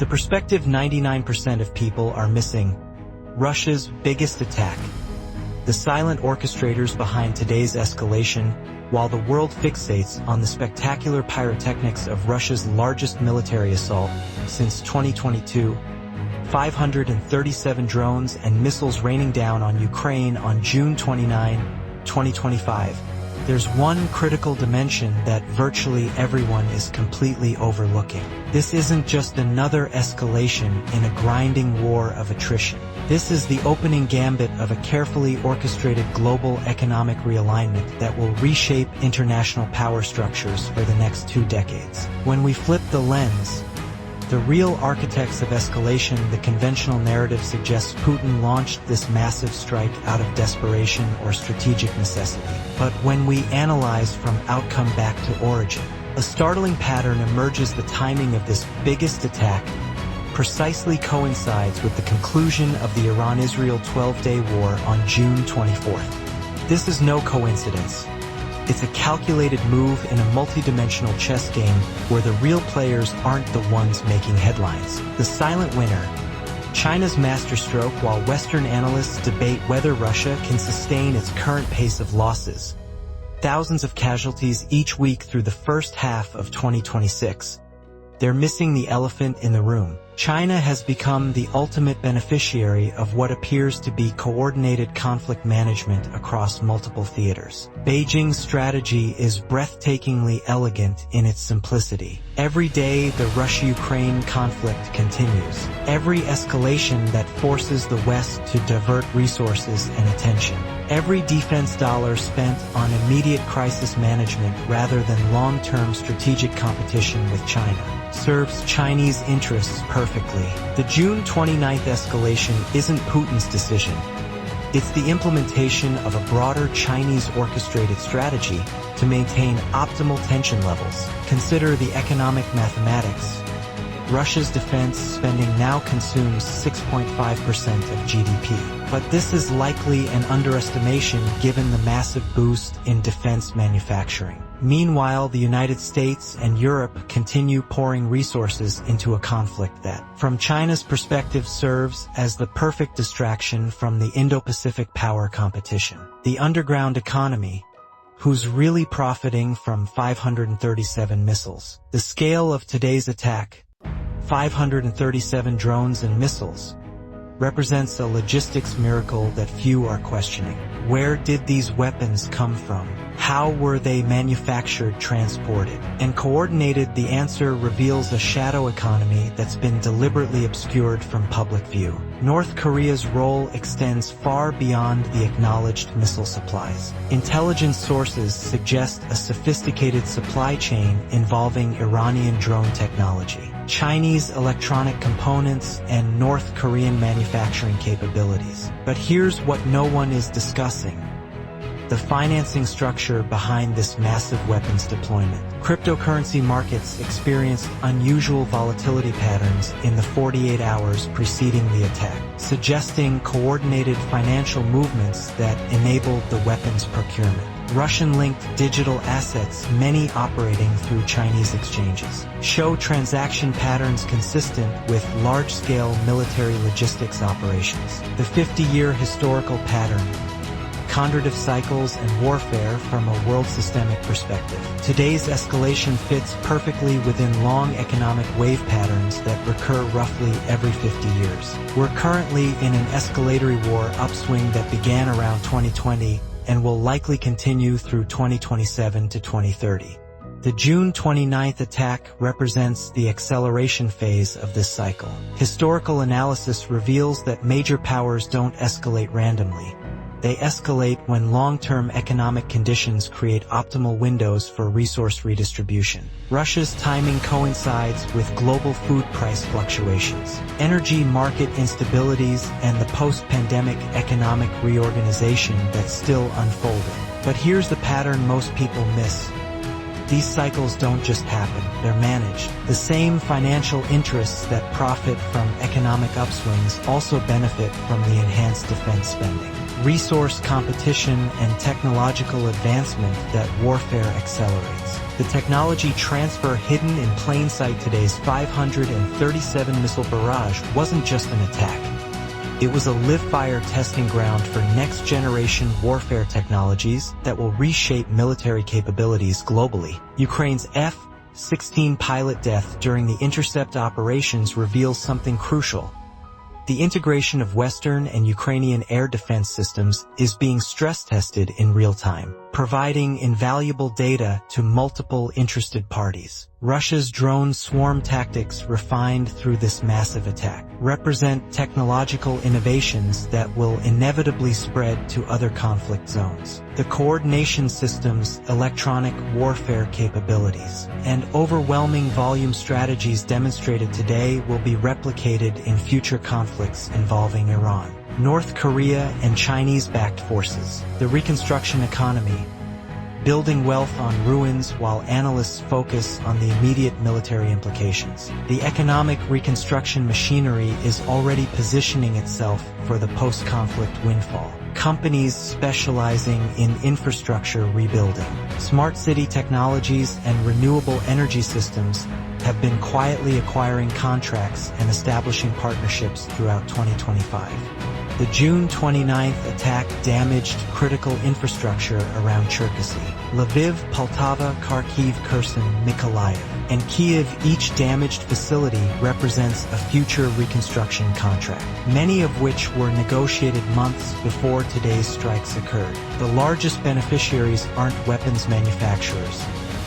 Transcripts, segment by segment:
The perspective 99% of people are missing: Russia's biggest attack. The silent orchestrators behind today's escalation, while the world fixates on the spectacular pyrotechnics of Russia's largest military assault since 2022, 537 drones and missiles raining down on Ukraine on June 29, 2025. There's one critical dimension that virtually everyone is completely overlooking. This isn't just another escalation in a grinding war of attrition. This is the opening gambit of a carefully orchestrated global economic realignment that will reshape international power structures for the next 2 decades. When we flip the lens, the real architects of escalation, the conventional narrative suggests Putin launched this massive strike out of desperation or strategic necessity. But when we analyze from outcome back to origin, a startling pattern emerges. The timing of this biggest attack precisely coincides with the conclusion of the Iran-Israel 12-day war on June 24th. This is no coincidence. It's a calculated move in a multidimensional chess game where the real players aren't the ones making headlines. The silent winner, China's masterstroke. While Western analysts debate whether Russia can sustain its current pace of losses, thousands of casualties each week through the first half of 2026, they're missing the elephant in the room. China has become the ultimate beneficiary of what appears to be coordinated conflict management across multiple theaters. Beijing's strategy is breathtakingly elegant in its simplicity. Every day the Russia-Ukraine conflict continues. Every escalation that forces the West to divert resources and attention. Every defense dollar spent on immediate crisis management rather than long-term strategic competition with China serves Chinese interests perfectly. The June 29th escalation isn't Putin's decision. It's the implementation of a broader Chinese orchestrated strategy to maintain optimal tension levels. Consider the economic mathematics. Russia's defense spending now consumes 6.5% of GDP. But this is likely an underestimation given the massive boost in defense manufacturing. Meanwhile, the United States and Europe continue pouring resources into a conflict that, from China's perspective, serves as the perfect distraction from the Indo-Pacific power competition. The underground economy, who's really profiting from 537 missiles. The scale of today's attack, 537 drones and missiles, represents a logistics miracle that few are questioning. Where did these weapons come from? How were they manufactured, transported, and coordinated? The answer reveals a shadow economy that's been deliberately obscured from public view. North Korea's role extends far beyond the acknowledged missile supplies. Intelligence sources suggest a sophisticated supply chain involving Iranian drone technology, Chinese electronic components, and North Korean manufacturing capabilities. But here's what no one is discussing: the financing structure behind this massive weapons deployment. Cryptocurrency markets experienced unusual volatility patterns in the 48 hours preceding the attack, suggesting coordinated financial movements that enabled the weapons procurement. Russian-linked digital assets, many operating through Chinese exchanges, show transaction patterns consistent with large-scale military logistics operations. The 50-year historical pattern, Kondratieff cycles and warfare from a world systemic perspective. Today's escalation fits perfectly within long economic wave patterns that recur roughly every 50 years. We're currently in an escalatory war upswing that began around 2020 and will likely continue through 2027 to 2030. The June 29th attack represents the acceleration phase of this cycle. Historical analysis reveals that major powers don't escalate randomly. They escalate when long-term economic conditions create optimal windows for resource redistribution. Russia's timing coincides with global food price fluctuations, energy market instabilities, and the post-pandemic economic reorganization that's still unfolding. But here's the pattern most people miss. These cycles don't just happen, they're managed. The same financial interests that profit from economic upswings also benefit from the enhanced defense spending, resource competition, and technological advancement that warfare accelerates. The technology transfer hidden in plain sight, today's 537 missile barrage, wasn't just an attack. It was a live-fire testing ground for next-generation warfare technologies that will reshape military capabilities globally. Ukraine's F-16 pilot death during the intercept operations reveals something crucial. The integration of Western and Ukrainian air defense systems is being stress-tested in real time, providing invaluable data to multiple interested parties. Russia's drone swarm tactics, refined through this massive attack, represent technological innovations that will inevitably spread to other conflict zones. The coordination systems, electronic warfare capabilities, and overwhelming volume strategies demonstrated today will be replicated in future conflicts involving Iran, North Korea, and Chinese-backed forces. The Reconstruction economy, building wealth on ruins while analysts focus on the immediate military implications. The economic reconstruction machinery is already positioning itself for the post-conflict windfall. Companies specializing in infrastructure rebuilding, smart city technologies, and renewable energy systems have been quietly acquiring contracts and establishing partnerships throughout 2025. The June 29th attack damaged critical infrastructure around Cherkasy, Lviv, Poltava, Kharkiv, Kherson, Mykolaiv, and Kyiv. Each damaged facility represents a future reconstruction contract, many of which were negotiated months before today's strikes occurred. The largest beneficiaries aren't weapons manufacturers.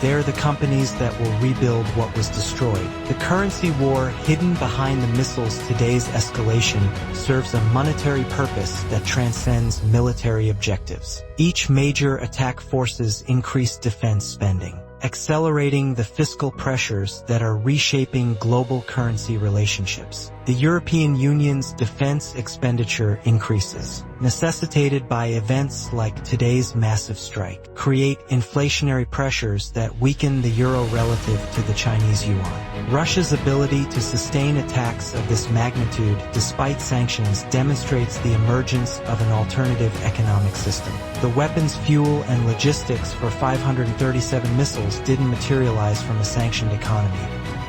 They're the companies that will rebuild what was destroyed. The currency war hidden behind the missiles, today's escalation, serves a monetary purpose that transcends military objectives. Each major attack forces increased defense spending, accelerating the fiscal pressures that are reshaping global currency relationships. The European Union's defense expenditure increases, necessitated by events like today's massive strike, create inflationary pressures that weaken the euro relative to the Chinese yuan. Russia's ability to sustain attacks of this magnitude despite sanctions demonstrates the emergence of an alternative economic system. The weapons, fuel, and logistics for 537 missiles didn't materialize from a sanctioned economy.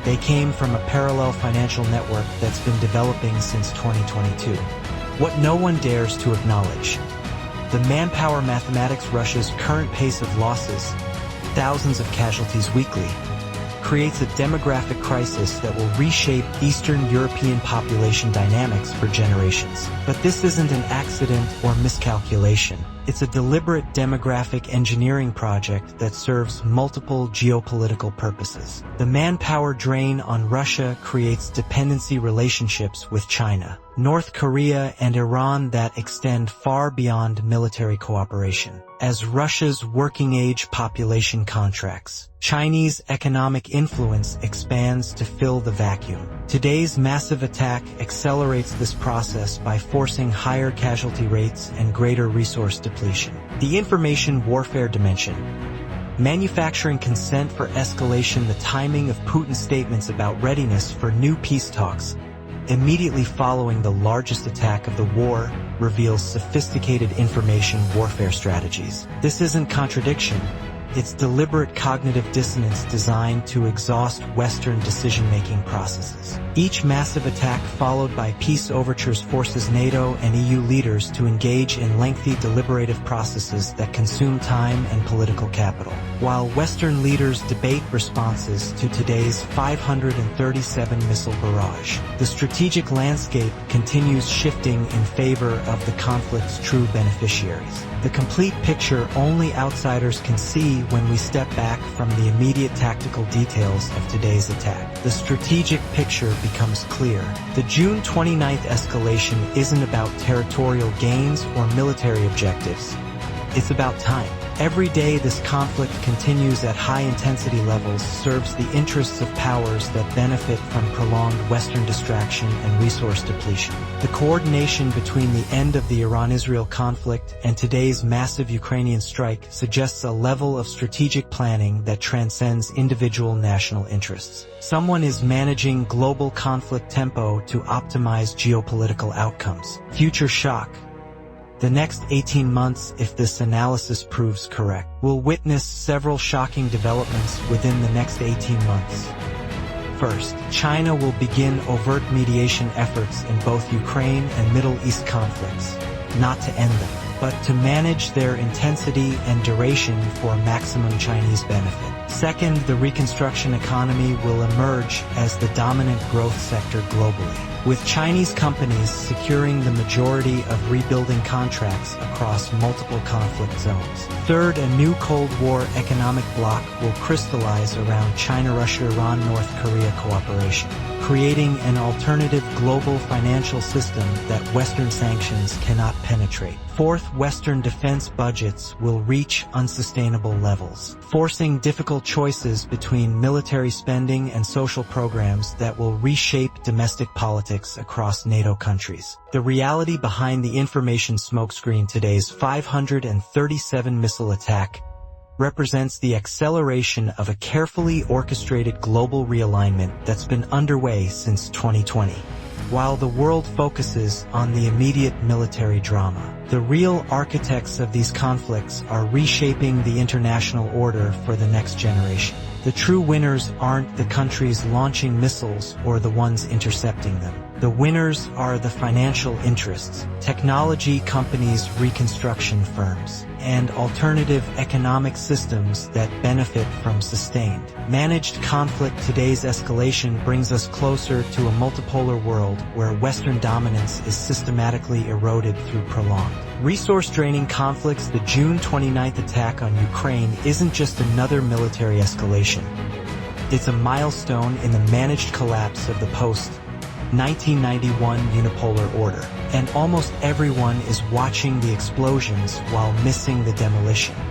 They came from a parallel financial network that's been developing since 2022. What no one dares to acknowledge: the manpower mathematics. Russia's current pace of losses, thousands of casualties weekly, creates a demographic crisis that will reshape Eastern European population dynamics for generations. But this isn't an accident or miscalculation. It's a deliberate demographic engineering project that serves multiple geopolitical purposes. The manpower drain on Russia creates dependency relationships with China, North Korea, and Iran that extend far beyond military cooperation. As Russia's working-age population contracts, Chinese economic influence expands to fill the vacuum. Today's massive attack accelerates this process by forcing higher casualty rates and greater resource depletion. The information warfare dimension. Manufacturing consent for escalation. The timing of Putin's statements about readiness for new peace talks immediately following the largest attack of the war reveals sophisticated information warfare strategies. This isn't contradiction. It's deliberate cognitive dissonance designed to exhaust Western decision-making processes. Each massive attack followed by peace overtures forces NATO and EU leaders to engage in lengthy deliberative processes that consume time and political capital. While Western leaders debate responses to today's 537 missile barrage, the strategic landscape continues shifting in favor of the conflict's true beneficiaries. The complete picture only outsiders can see when we step back from the immediate tactical details of today's attack. The strategic picture becomes clear. The June 29th escalation isn't about territorial gains or military objectives. It's about time. Every day this conflict continues at high-intensity levels serves the interests of powers that benefit from prolonged Western distraction and resource depletion. The coordination between the end of the Iran-Israel conflict and today's massive Ukrainian strike suggests a level of strategic planning that transcends individual national interests. Someone is managing global conflict tempo to optimize geopolitical outcomes. Future shock. The next 18 months, if this analysis proves correct, will witness several shocking developments within the next 18 months. First, China will begin overt mediation efforts in both Ukraine and Middle East conflicts, not to end them, but to manage their intensity and duration for maximum Chinese benefit. Second, the Reconstruction economy will emerge as the dominant growth sector globally, with Chinese companies securing the majority of rebuilding contracts across multiple conflict zones. Third, a new Cold War economic bloc will crystallize around China, Russia, Iran, North Korea cooperation, creating an alternative global financial system that Western sanctions cannot penetrate. Fourth, Western defense budgets will reach unsustainable levels, forcing difficult choices between military spending and social programs that will reshape domestic politics across NATO countries. The reality behind the information smokescreen, today's 537 missile attack, represents the acceleration of a carefully orchestrated global realignment that's been underway since 2020. While the world focuses on the immediate military drama, the real architects of these conflicts are reshaping the international order for the next generation. The true winners aren't the countries launching missiles or the ones intercepting them. The winners are the financial interests, technology companies, reconstruction firms, and alternative economic systems that benefit from sustained, managed conflict. Today's escalation brings us closer to a multipolar world where Western dominance is systematically eroded through prolonged, resource-draining conflicts. The June 29th attack on Ukraine isn't just another military escalation. It's a milestone in the managed collapse of the post-1991 unipolar order, and almost everyone is watching the explosions while missing the demolition.